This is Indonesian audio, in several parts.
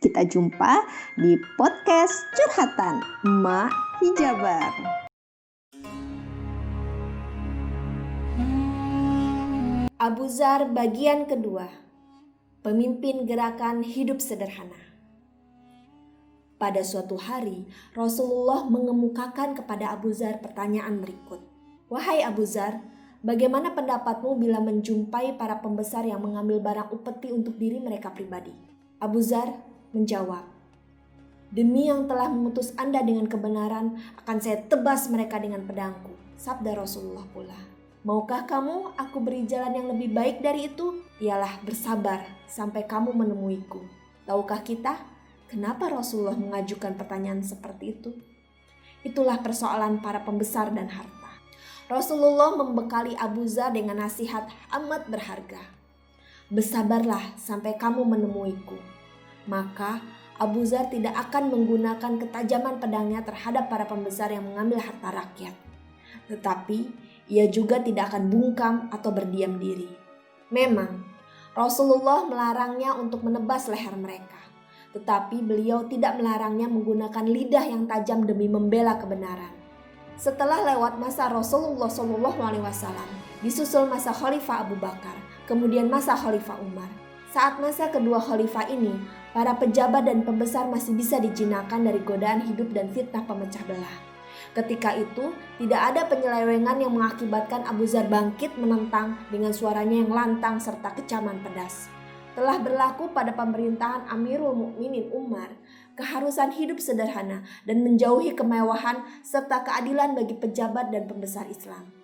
Kita jumpa di podcast Curhatan Emak Hijabar. Abu Dzar bagian kedua. Pemimpin gerakan hidup sederhana. Pada suatu hari, Rasulullah mengemukakan kepada Abu Dzar pertanyaan berikut. Wahai Abu Dzar, bagaimana pendapatmu bila menjumpai para pembesar yang mengambil barang upeti untuk diri mereka pribadi? Abu Dzar menjawab, demi yang telah mengutus Anda dengan kebenaran, akan saya tebas mereka dengan pedangku. Sabda Rasulullah pula, maukah kamu aku beri jalan yang lebih baik dari itu? Ialah bersabar sampai kamu menemuiku. Tahukah kita kenapa Rasulullah mengajukan pertanyaan seperti itu? Itulah persoalan para pembesar dan harta. Rasulullah membekali Abu Dzar dengan nasihat amat berharga. Bersabarlah sampai kamu menemuiku. Maka Abu Dzar tidak akan menggunakan ketajaman pedangnya terhadap para pembesar yang mengambil harta rakyat. Tetapi ia juga tidak akan bungkam atau berdiam diri. Memang Rasulullah melarangnya untuk menebas leher mereka. Tetapi beliau tidak melarangnya menggunakan lidah yang tajam demi membela kebenaran. Setelah lewat masa Rasulullah SAW, disusul masa Khalifah Abu Bakar, kemudian masa Khalifah Umar. Saat masa kedua khalifah ini, para pejabat dan pembesar masih bisa dijinakan dari godaan hidup dan fitnah pemecah belah. Ketika itu, tidak ada penyelewengan yang mengakibatkan Abu Dzar bangkit menentang dengan suaranya yang lantang serta kecaman pedas. Telah berlaku pada pemerintahan Amirul Mukminin Umar, keharusan hidup sederhana dan menjauhi kemewahan serta keadilan bagi pejabat dan pembesar Islam.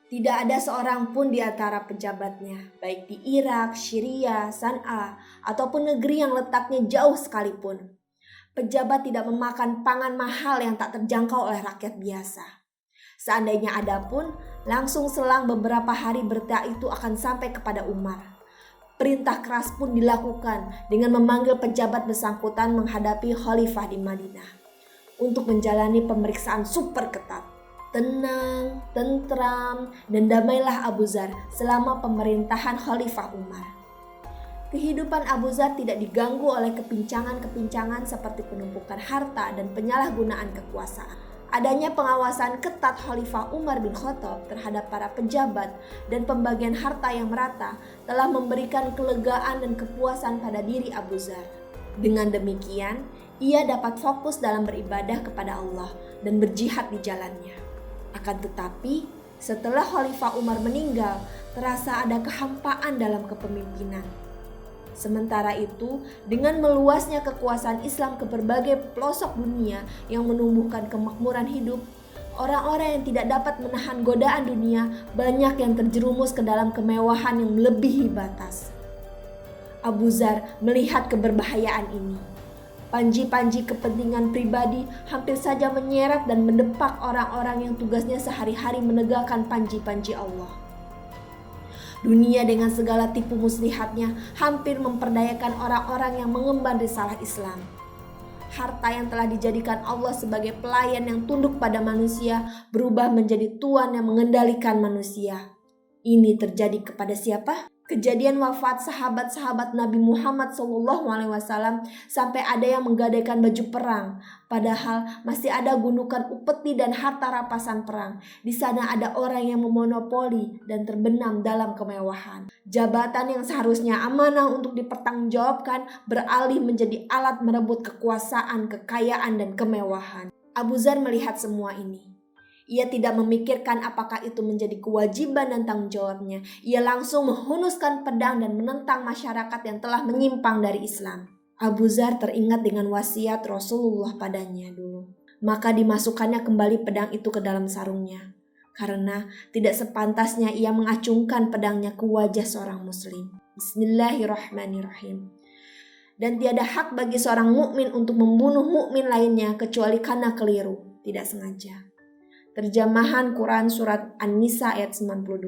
Tidak ada seorang pun di antara pejabatnya, baik di Irak, Syria, San'a, ataupun negeri yang letaknya jauh sekalipun. Pejabat tidak memakan pangan mahal yang tak terjangkau oleh rakyat biasa. Seandainya ada pun, langsung selang beberapa hari berita itu akan sampai kepada Umar. Perintah keras pun dilakukan dengan memanggil pejabat bersangkutan menghadapi khalifah di Madinah untuk menjalani pemeriksaan super ketat. Tenang, tentram, dan damailah Abu Dzar selama pemerintahan Khalifah Umar. Kehidupan Abu Dzar tidak diganggu oleh kepincangan-kepincangan seperti penumpukan harta dan penyalahgunaan kekuasaan. Adanya pengawasan ketat Khalifah Umar bin Khattab terhadap para pejabat dan pembagian harta yang merata telah memberikan kelegaan dan kepuasan pada diri Abu Dzar. Dengan demikian, ia dapat fokus dalam beribadah kepada Allah dan berjihad di jalannya. Akan tetapi, setelah Khalifah Umar meninggal, terasa ada kehampaan dalam kepemimpinan. Sementara itu, dengan meluasnya kekuasaan Islam ke berbagai pelosok dunia yang menumbuhkan kemakmuran hidup, orang-orang yang tidak dapat menahan godaan dunia banyak yang terjerumus ke dalam kemewahan yang melebihi batas. Abu Dzar melihat keberbahayaan ini. Panji-panji kepentingan pribadi hampir saja menyeret dan mendepak orang-orang yang tugasnya sehari-hari menegakkan panji-panji Allah. Dunia dengan segala tipu muslihatnya hampir memperdayakan orang-orang yang mengemban risalah Islam. Harta yang telah dijadikan Allah sebagai pelayan yang tunduk pada manusia berubah menjadi tuan yang mengendalikan manusia. Ini terjadi kepada siapa? Kejadian wafat sahabat-sahabat Nabi Muhammad SAW sampai ada yang menggadaikan baju perang. Padahal masih ada gundukan upeti dan harta rampasan perang. Di sana ada orang yang memonopoli dan terbenam dalam kemewahan. Jabatan yang seharusnya amanah untuk dipertanggungjawabkan beralih menjadi alat merebut kekuasaan, kekayaan, dan kemewahan. Abu Dzar melihat semua ini. Ia tidak memikirkan apakah itu menjadi kewajiban dan tanggung jawabnya. Ia langsung menghunuskan pedang dan menentang masyarakat yang telah menyimpang dari Islam. Abu Dzar teringat dengan wasiat Rasulullah padanya dulu. Maka dimasukkannya kembali pedang itu ke dalam sarungnya. Karena tidak sepantasnya ia mengacungkan pedangnya ke wajah seorang muslim. Bismillahirrahmanirrahim. Dan tiada hak bagi seorang mukmin untuk membunuh mukmin lainnya kecuali karena keliru, tidak sengaja. Terjemahan Quran Surat An-Nisa ayat 92.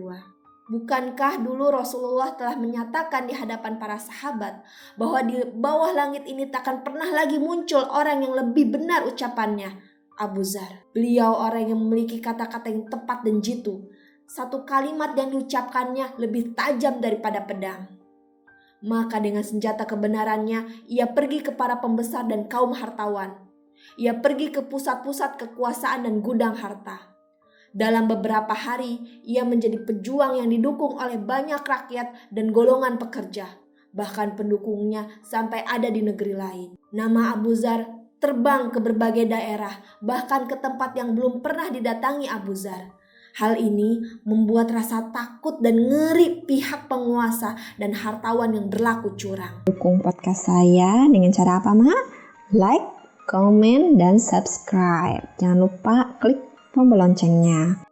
Bukankah dulu Rasulullah telah menyatakan di hadapan para sahabat bahwa di bawah langit ini takkan pernah lagi muncul orang yang lebih benar ucapannya? Abu Dzar, beliau orang yang memiliki kata-kata yang tepat dan jitu. Satu kalimat yang diucapkannya lebih tajam daripada pedang. Maka dengan senjata kebenarannya, ia pergi ke para pembesar dan kaum hartawan. Ia pergi ke pusat-pusat kekuasaan dan gudang harta. Dalam beberapa hari, ia menjadi pejuang yang didukung oleh banyak rakyat dan golongan pekerja. Bahkan pendukungnya sampai ada di negeri lain. Nama Abu Dzar terbang ke berbagai daerah, bahkan ke tempat yang belum pernah didatangi Abu Dzar. Hal ini membuat rasa takut dan ngeri pihak penguasa dan hartawan yang berlaku curang. Dukung podcast saya dengan cara apa, Ma? Like, comment, dan subscribe. Jangan lupa klik tombol loncengnya.